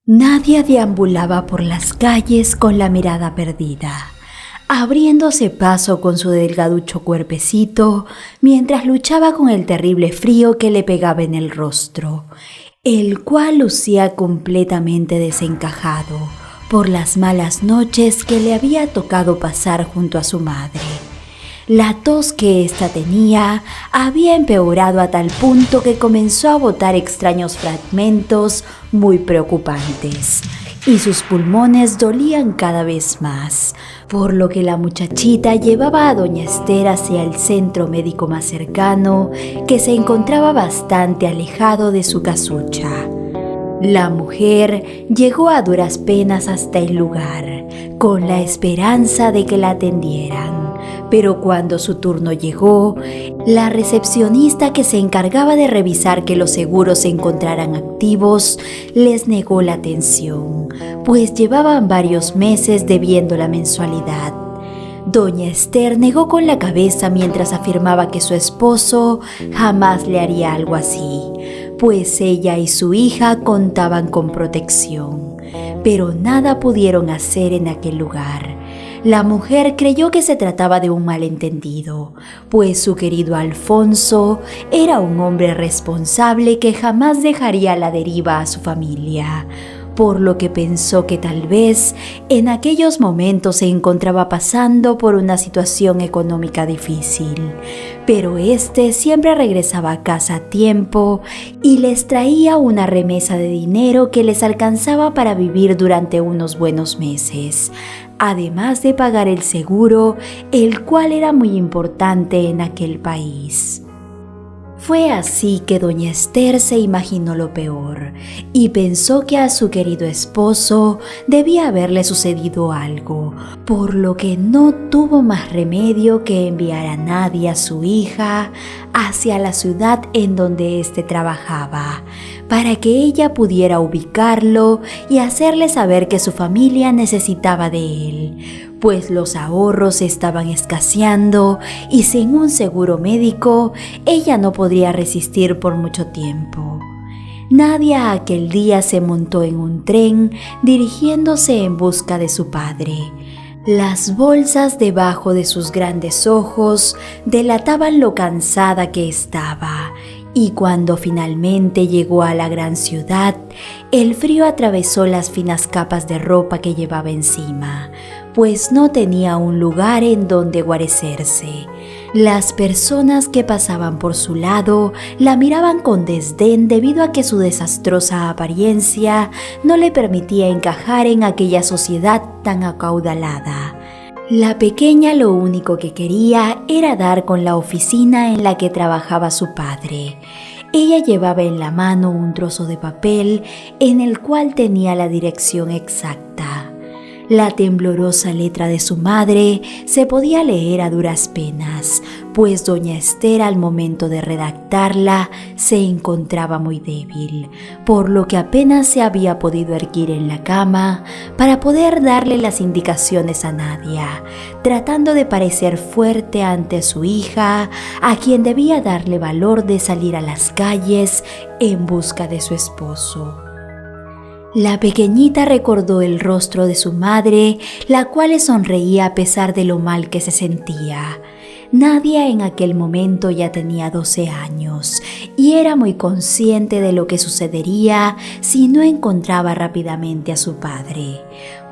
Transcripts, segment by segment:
Nadia deambulaba por las calles con la mirada perdida, abriéndose paso con su delgaducho cuerpecito mientras luchaba con el terrible frío que le pegaba en el rostro, el cual lucía completamente desencajado por las malas noches que le había tocado pasar junto a su madre. La tos que ésta tenía había empeorado a tal punto que comenzó a botar extraños fragmentos muy preocupantes y sus pulmones dolían cada vez más, por lo que la muchachita llevaba a doña Esther hacia el centro médico más cercano, que se encontraba bastante alejado de su casucha. La mujer llegó a duras penas hasta el lugar, con la esperanza de que la atendieran. Pero cuando su turno llegó, la recepcionista que se encargaba de revisar que los seguros se encontraran activos, les negó la atención, pues llevaban varios meses debiendo la mensualidad. Doña Esther negó con la cabeza mientras afirmaba que su esposo jamás le haría algo así, pues ella y su hija contaban con protección, pero nada pudieron hacer en aquel lugar. La mujer creyó que se trataba de un malentendido, pues su querido Alfonso era un hombre responsable que jamás dejaría a la deriva a su familia, por lo que pensó que tal vez en aquellos momentos se encontraba pasando por una situación económica difícil. Pero este siempre regresaba a casa a tiempo y les traía una remesa de dinero que les alcanzaba para vivir durante unos buenos meses, además de pagar el seguro, el cual era muy importante en aquel país. Fue así que doña Esther se imaginó lo peor y pensó que a su querido esposo debía haberle sucedido algo, por lo que no tuvo más remedio que enviar a Nadia, su hija, hacia la ciudad en donde éste trabajaba, para que ella pudiera ubicarlo y hacerle saber que su familia necesitaba de él, pues los ahorros estaban escaseando y sin un seguro médico, ella no podría resistir por mucho tiempo. Nadia aquel día se montó en un tren dirigiéndose en busca de su padre. Las bolsas debajo de sus grandes ojos delataban lo cansada que estaba, y cuando finalmente llegó a la gran ciudad, el frío atravesó las finas capas de ropa que llevaba encima, pues no tenía un lugar en donde guarecerse. Las personas que pasaban por su lado la miraban con desdén debido a que su desastrosa apariencia no le permitía encajar en aquella sociedad tan acaudalada. La pequeña lo único que quería era dar con la oficina en la que trabajaba su padre. Ella llevaba en la mano un trozo de papel en el cual tenía la dirección exacta. La temblorosa letra de su madre se podía leer a duras penas, pues doña Esther al momento de redactarla se encontraba muy débil, por lo que apenas se había podido erguir en la cama para poder darle las indicaciones a Nadia, tratando de parecer fuerte ante su hija, a quien debía darle valor de salir a las calles en busca de su esposo. La pequeñita recordó el rostro de su madre, la cual le sonreía a pesar de lo mal que se sentía. Nadia en aquel momento ya tenía 12 años y era muy consciente de lo que sucedería si no encontraba rápidamente a su padre,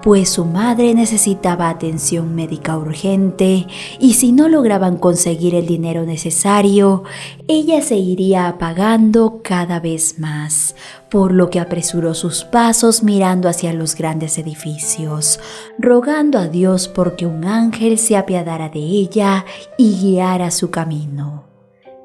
pues su madre necesitaba atención médica urgente y si no lograban conseguir el dinero necesario, ella se iría apagando cada vez más, por lo que apresuró sus pasos mirando hacia los grandes edificios, rogando a Dios porque un ángel se apiadara de ella y guiara su camino.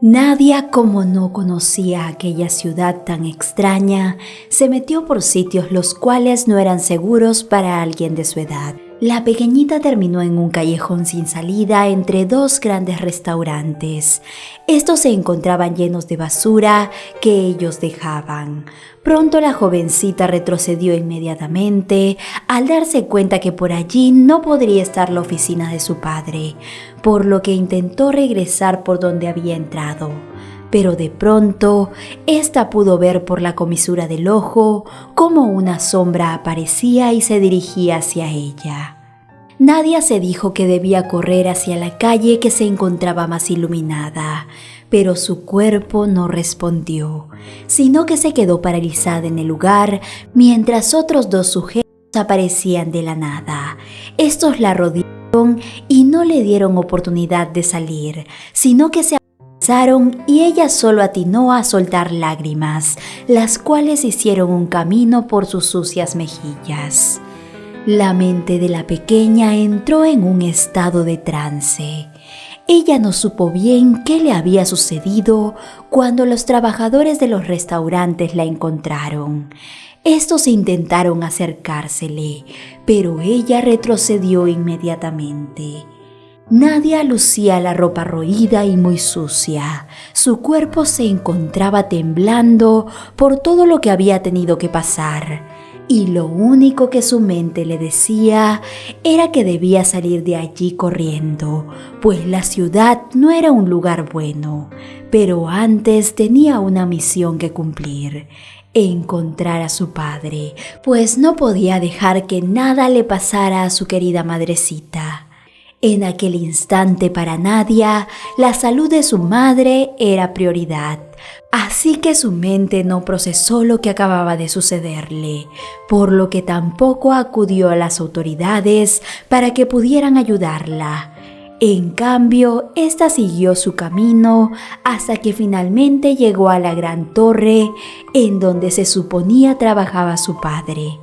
Nadia, como no conocía aquella ciudad tan extraña, se metió por sitios los cuales no eran seguros para alguien de su edad. La pequeñita terminó en un callejón sin salida entre dos grandes restaurantes. Estos se encontraban llenos de basura que ellos dejaban. Pronto la jovencita retrocedió inmediatamente al darse cuenta que por allí no podría estar la oficina de su padre, por lo que intentó regresar por donde había entrado. pero de pronto ésta pudo ver por la comisura del ojo cómo una sombra aparecía y se dirigía hacia ella. Nadia se dijo que debía correr hacia la calle que se encontraba más iluminada, pero su cuerpo no respondió, sino que se quedó paralizada en el lugar mientras otros dos sujetos aparecían de la nada. Estos la rodearon y no le dieron oportunidad de salir, sino que se avanzaron y ella solo atinó a soltar lágrimas, las cuales hicieron un camino por sus sucias mejillas. La mente de la pequeña entró en un estado de trance. Ella no supo bien qué le había sucedido cuando los trabajadores de los restaurantes la encontraron. Estos intentaron acercársele, pero ella retrocedió inmediatamente. Nadia lucía la ropa roída y muy sucia. Su cuerpo se encontraba temblando por todo lo que había tenido que pasar. Y lo único que su mente le decía era que debía salir de allí corriendo, pues la ciudad no era un lugar bueno. Pero antes tenía una misión que cumplir: encontrar a su padre, pues no podía dejar que nada le pasara a su querida madrecita. En aquel instante para Nadia, la salud de su madre era prioridad. Así que su mente no procesó lo que acababa de sucederle, por lo que tampoco acudió a las autoridades para que pudieran ayudarla. En cambio, ésta siguió su camino hasta que finalmente llegó a la gran torre en donde se suponía trabajaba su padre.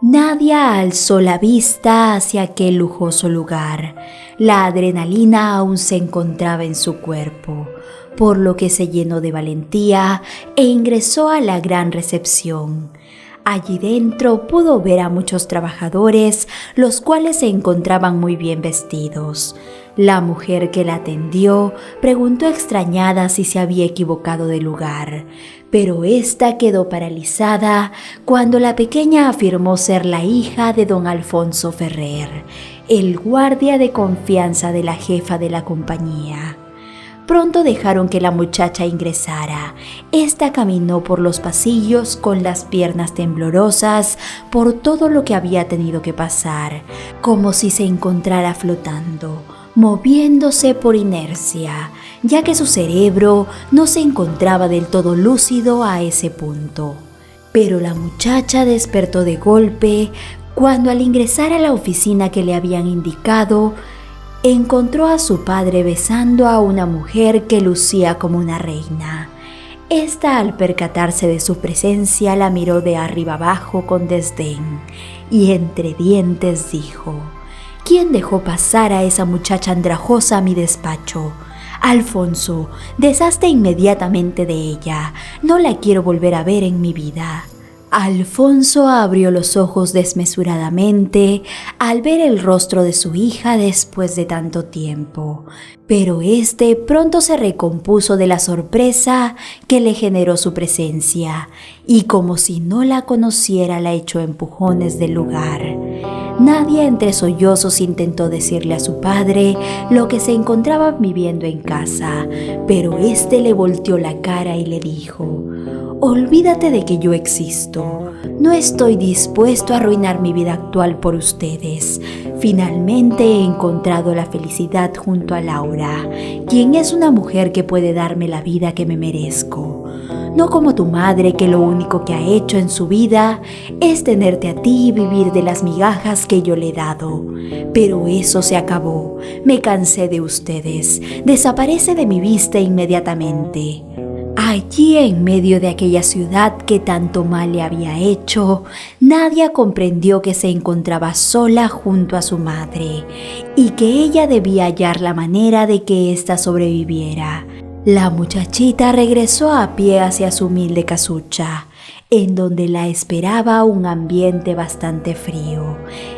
Nadia alzó la vista hacia aquel lujoso lugar. La adrenalina aún se encontraba en su cuerpo, por lo que se llenó de valentía e ingresó a la gran recepción. Allí dentro pudo ver a muchos trabajadores, los cuales se encontraban muy bien vestidos. La mujer que la atendió preguntó extrañada si se había equivocado de lugar, pero ésta quedó paralizada cuando la pequeña afirmó ser la hija de don Alfonso Ferrer, el guardia de confianza de la jefa de la compañía. Pronto dejaron que la muchacha ingresara. Esta caminó por los pasillos con las piernas temblorosas por todo lo que había tenido que pasar, como si se encontrara flotando, moviéndose por inercia, ya que su cerebro no se encontraba del todo lúcido a ese punto. Pero la muchacha despertó de golpe cuando, al ingresar a la oficina que le habían indicado, encontró a su padre besando a una mujer que lucía como una reina. Esta, al percatarse de su presencia, la miró de arriba abajo con desdén y entre dientes dijo: ¿Quién dejó pasar a esa muchacha andrajosa a mi despacho? Alfonso, deshazte inmediatamente de ella. No la quiero volver a ver en mi vida. Alfonso abrió los ojos desmesuradamente al ver el rostro de su hija después de tanto tiempo, pero este pronto se recompuso de la sorpresa que le generó su presencia y, como si no la conociera, la echó empujones del lugar. Nadie entre sollozos intentó decirle a su padre lo que se encontraba viviendo en casa, pero este le volteó la cara y le dijo: olvídate de que yo existo. No estoy dispuesto a arruinar mi vida actual por ustedes. Finalmente he encontrado la felicidad junto a Laura, quien es una mujer que puede darme la vida que me merezco. No como tu madre, que lo único que ha hecho en su vida es tenerte a ti y vivir de las migajas que yo le he dado. Pero eso se acabó. Me cansé de ustedes. Desaparece de mi vista inmediatamente. Allí, en medio de aquella ciudad que tanto mal le había hecho, Nadia comprendió que se encontraba sola junto a su madre y que ella debía hallar la manera de que ésta sobreviviera. La muchachita regresó a pie hacia su humilde casucha, en donde la esperaba un ambiente bastante frío.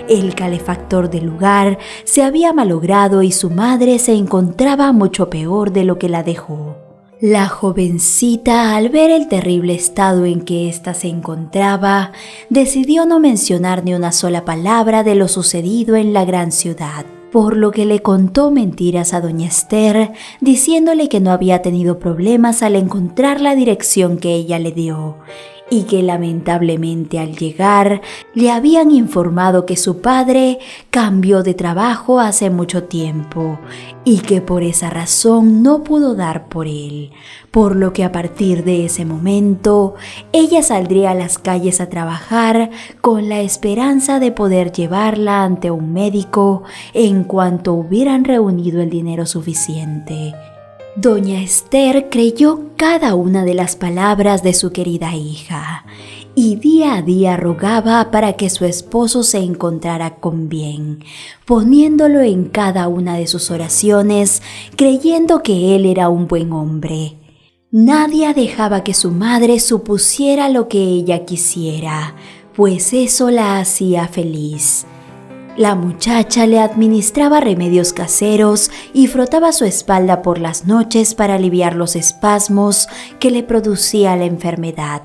El calefactor del lugar se había malogrado y su madre se encontraba mucho peor de lo que la dejó. La jovencita, al ver el terrible estado en que ésta se encontraba, decidió no mencionar ni una sola palabra de lo sucedido en la gran ciudad. por lo que le contó mentiras a doña Esther, diciéndole que no había tenido problemas al encontrar la dirección que ella le dio, y que lamentablemente al llegar le habían informado que su padre cambió de trabajo hace mucho tiempo y que por esa razón no pudo dar por él, por lo que a partir de ese momento ella saldría a las calles a trabajar con la esperanza de poder llevarla ante un médico en cuanto hubieran reunido el dinero suficiente. Doña Esther creyó cada una de las palabras de su querida hija y día a día rogaba para que su esposo se encontrara con bien, poniéndolo en cada una de sus oraciones, creyendo que él era un buen hombre. Nadie dejaba que su madre supusiera lo que ella quisiera, pues eso la hacía feliz. La muchacha le administraba remedios caseros y frotaba su espalda por las noches para aliviar los espasmos que le producía la enfermedad.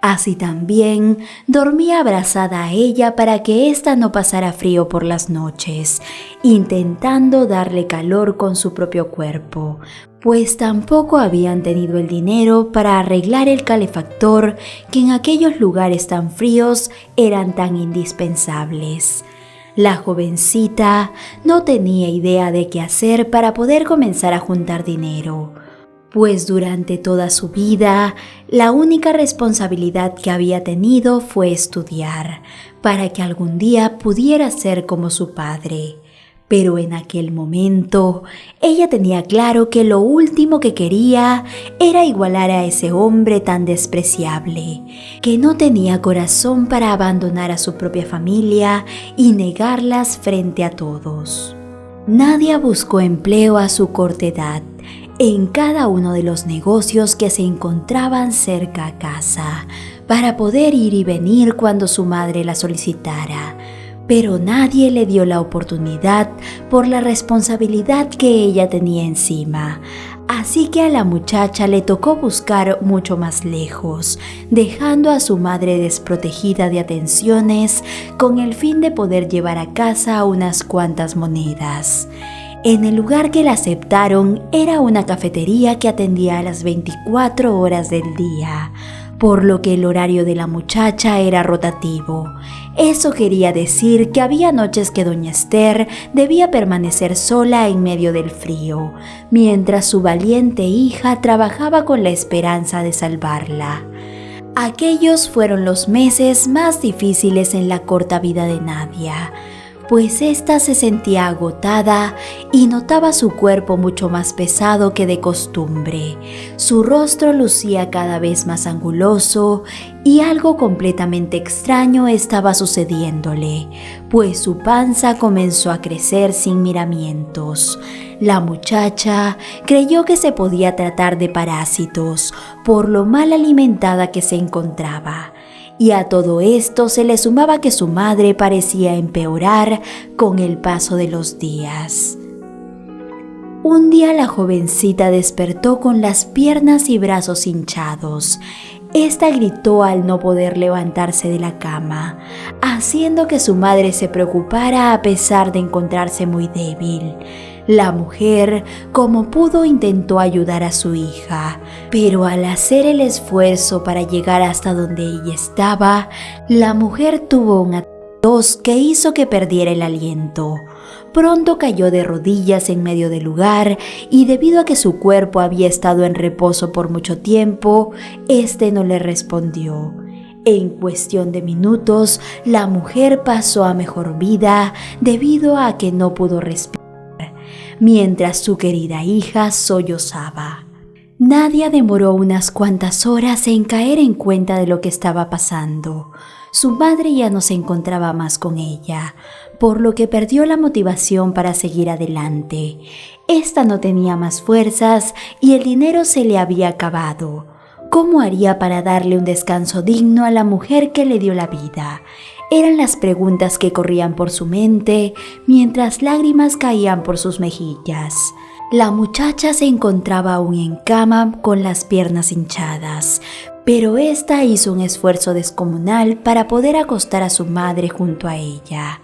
Así también dormía abrazada a ella para que ésta no pasara frío por las noches, intentando darle calor con su propio cuerpo, pues tampoco habían tenido el dinero para arreglar el calefactor que en aquellos lugares tan fríos eran tan indispensables. La jovencita no tenía idea de qué hacer para poder comenzar a juntar dinero, pues durante toda su vida la única responsabilidad que había tenido fue estudiar, para que algún día pudiera ser como su padre. Pero en aquel momento ella tenía claro que lo último que quería era igualar a ese hombre tan despreciable, que no tenía corazón para abandonar a su propia familia y negarlas frente a todos. Nadia buscó empleo a su corta edad en cada uno de los negocios que se encontraban cerca a casa, para poder ir y venir cuando su madre la solicitara. Pero nadie le dio la oportunidad por la responsabilidad que ella tenía encima. Así que a la muchacha le tocó buscar mucho más lejos, dejando a su madre desprotegida de atenciones con el fin de poder llevar a casa unas cuantas monedas. En el lugar que la aceptaron era una cafetería que atendía a las 24 horas del día, por lo que el horario de la muchacha era rotativo. Eso quería decir que había noches que doña Esther debía permanecer sola en medio del frío, mientras su valiente hija trabajaba con la esperanza de salvarla. Aquellos fueron los meses más difíciles en la corta vida de Nadia, pues ésta se sentía agotada y notaba su cuerpo mucho más pesado que de costumbre. Su rostro lucía cada vez más anguloso y algo completamente extraño estaba sucediéndole, pues su panza comenzó a crecer sin miramientos. La muchacha creyó que se podía tratar de parásitos por lo mal alimentada que se encontraba. Y a todo esto se le sumaba que su madre parecía empeorar con el paso de los días. Un día la jovencita despertó con las piernas y brazos hinchados. Esta gritó al no poder levantarse de la cama, haciendo que su madre se preocupara a pesar de encontrarse muy débil. La mujer, como pudo, intentó ayudar a su hija, pero al hacer el esfuerzo para llegar hasta donde ella estaba, la mujer tuvo una tos que hizo que perdiera el aliento. Pronto cayó de rodillas en medio del lugar y debido a que su cuerpo había estado en reposo por mucho tiempo, este no le respondió. En cuestión de minutos, la mujer pasó a mejor vida debido a que no pudo respirar, mientras su querida hija sollozaba. Nadia demoró unas cuantas horas en caer en cuenta de lo que estaba pasando. Su madre ya no se encontraba más con ella, por lo que perdió la motivación para seguir adelante. Esta no tenía más fuerzas y el dinero se le había acabado. ¿Cómo haría para darle un descanso digno a la mujer que le dio la vida? Eran las preguntas que corrían por su mente mientras lágrimas caían por sus mejillas. La muchacha se encontraba aún en cama con las piernas hinchadas, pero ésta hizo un esfuerzo descomunal para poder acostar a su madre junto a ella.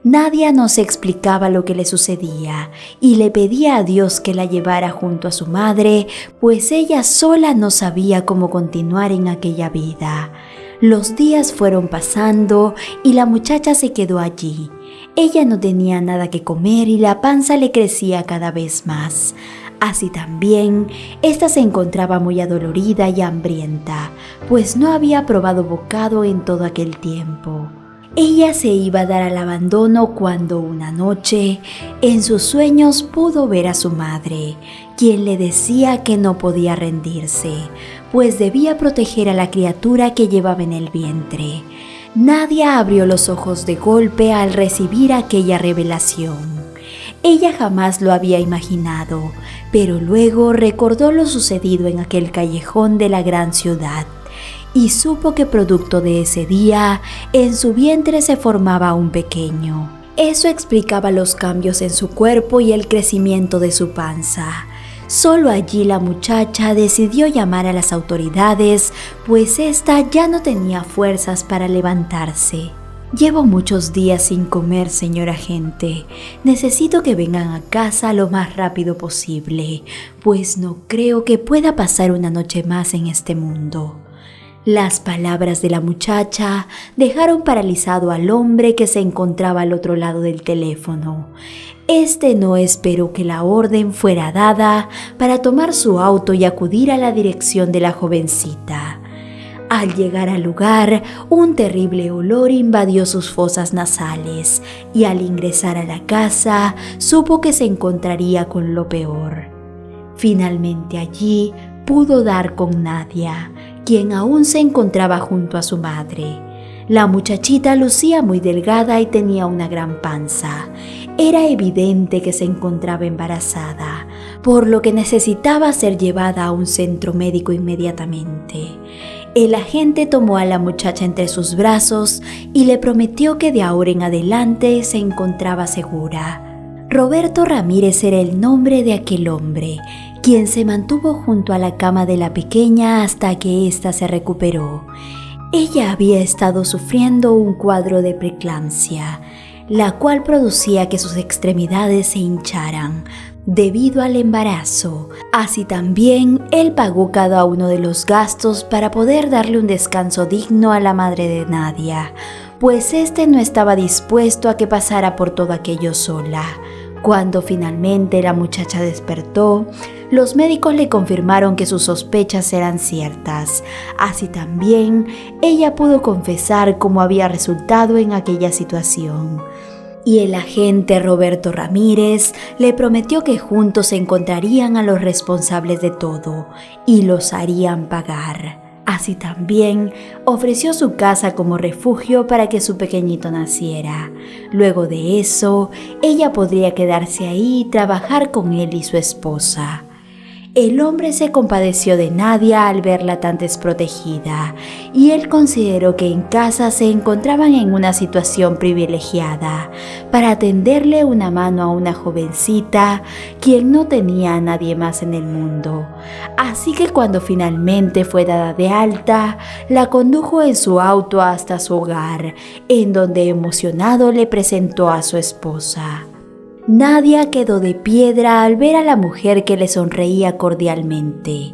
Nadia no se explicaba lo que le sucedía y le pedía a Dios que la llevara junto a su madre, pues ella sola no sabía cómo continuar en aquella vida. Los días fueron pasando y la muchacha se quedó allí. Ella no tenía nada que comer y la panza le crecía cada vez más. Así también, ésta se encontraba muy adolorida y hambrienta, pues no había probado bocado en todo aquel tiempo. Ella se iba a dar al abandono cuando una noche, en sus sueños pudo ver a su madre, quien le decía que no podía rendirse, pues debía proteger a la criatura que llevaba en el vientre. Nadia abrió los ojos de golpe al recibir aquella revelación. Ella jamás lo había imaginado, pero luego recordó lo sucedido en aquel callejón de la gran ciudad y supo que producto de ese día, en su vientre se formaba un pequeño. Eso explicaba los cambios en su cuerpo y el crecimiento de su panza. Solo allí la muchacha decidió llamar a las autoridades, pues ésta ya no tenía fuerzas para levantarse. Llevo muchos días sin comer, señor agente. Necesito que vengan a casa lo más rápido posible, pues no creo que pueda pasar una noche más en este mundo. Las palabras de la muchacha dejaron paralizado al hombre que se encontraba al otro lado del teléfono. Este no esperó que la orden fuera dada para tomar su auto y acudir a la dirección de la jovencita. Al llegar al lugar, un terrible olor invadió sus fosas nasales y al ingresar a la casa, supo que se encontraría con lo peor. Finalmente allí pudo dar con Nadia, quien aún se encontraba junto a su madre. La muchachita lucía muy delgada y tenía una gran panza. Era evidente que se encontraba embarazada, por lo que necesitaba ser llevada a un centro médico inmediatamente. El agente tomó a la muchacha entre sus brazos y le prometió que de ahora en adelante se encontraba segura. Roberto Ramírez era el nombre de aquel hombre, quien se mantuvo junto a la cama de la pequeña hasta que ésta se recuperó. Ella había estado sufriendo un cuadro de preeclampsia, la cual producía que sus extremidades se hincharan debido al embarazo. Así también, él pagó cada uno de los gastos para poder darle un descanso digno a la madre de Nadia, pues este no estaba dispuesto a que pasara por todo aquello sola. Cuando finalmente la muchacha despertó, los médicos le confirmaron que sus sospechas eran ciertas. Así también, ella pudo confesar cómo había resultado en aquella situación. Y el agente Roberto Ramírez le prometió que juntos encontrarían a los responsables de todo y los harían pagar. Así también ofreció su casa como refugio para que su pequeñito naciera. Luego de eso, ella podría quedarse ahí y trabajar con él y su esposa. El hombre se compadeció de Nadia al verla tan desprotegida y él consideró que en casa se encontraban en una situación privilegiada para tenderle una mano a una jovencita quien no tenía a nadie más en el mundo. Así que cuando finalmente fue dada de alta, la condujo en su auto hasta su hogar, en donde emocionado le presentó a su esposa. Nadia quedó de piedra al ver a la mujer que le sonreía cordialmente.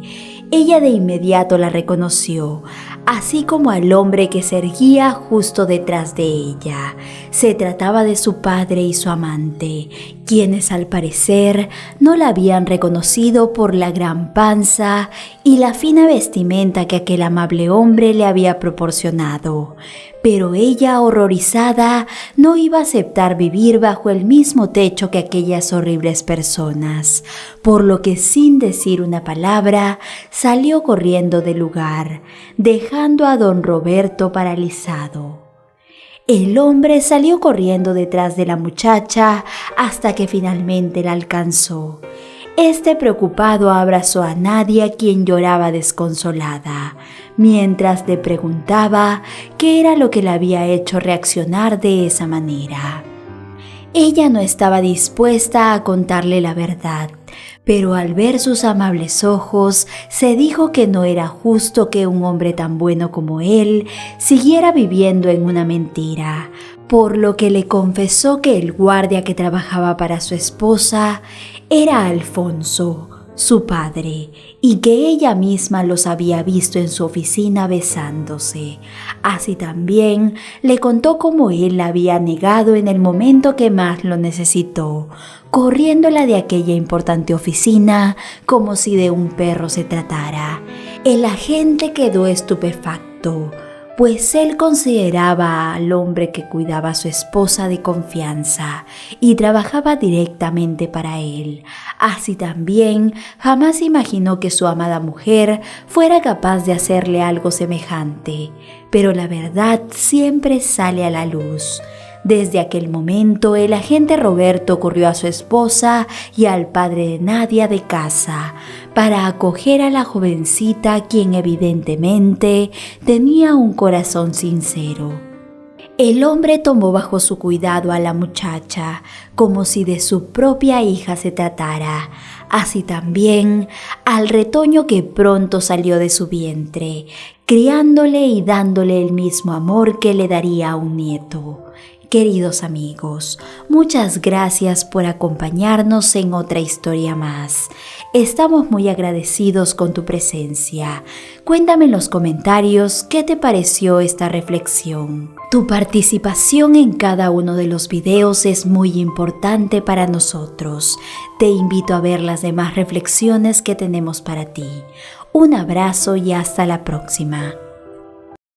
Ella de inmediato la reconoció, así como al hombre que se erguía justo detrás de ella. Se trataba de su padre y su amante, quienes al parecer no la habían reconocido por la gran panza y la fina vestimenta que aquel amable hombre le había proporcionado. Pero ella, horrorizada, no iba a aceptar vivir bajo el mismo techo que aquellas horribles personas, por lo que sin decir una palabra, salió corriendo del lugar, dejando a don Roberto paralizado. El hombre salió corriendo detrás de la muchacha hasta que finalmente la alcanzó. Este preocupado abrazó a Nadia, quien lloraba desconsolada, mientras le preguntaba qué era lo que la había hecho reaccionar de esa manera. Ella no estaba dispuesta a contarle la verdad, Pero al ver sus amables ojos, se dijo que no era justo que un hombre tan bueno como él siguiera viviendo en una mentira, por lo que le confesó que el guardia que trabajaba para su esposa era Alfonso, su padre, y que ella misma los había visto en su oficina besándose. Así también le contó cómo él la había negado en el momento que más lo necesitó, corriéndola de aquella importante oficina como si de un perro se tratara. El agente quedó estupefacto, pues él consideraba al hombre que cuidaba a su esposa de confianza y trabajaba directamente para él. Así también jamás imaginó que su amada mujer fuera capaz de hacerle algo semejante, pero la verdad siempre sale a la luz. Desde aquel momento, el agente Roberto corrió a su esposa y al padre de Nadia de casa para acoger a la jovencita, quien evidentemente tenía un corazón sincero. El hombre tomó bajo su cuidado a la muchacha, como si de su propia hija se tratara, así también al retoño que pronto salió de su vientre, criándole y dándole el mismo amor que le daría a un nieto. Queridos amigos, muchas gracias por acompañarnos en otra historia más. Estamos muy agradecidos con tu presencia. Cuéntame en los comentarios qué te pareció esta reflexión. Tu participación en cada uno de los videos es muy importante para nosotros. Te invito a ver las demás reflexiones que tenemos para ti. Un abrazo y hasta la próxima.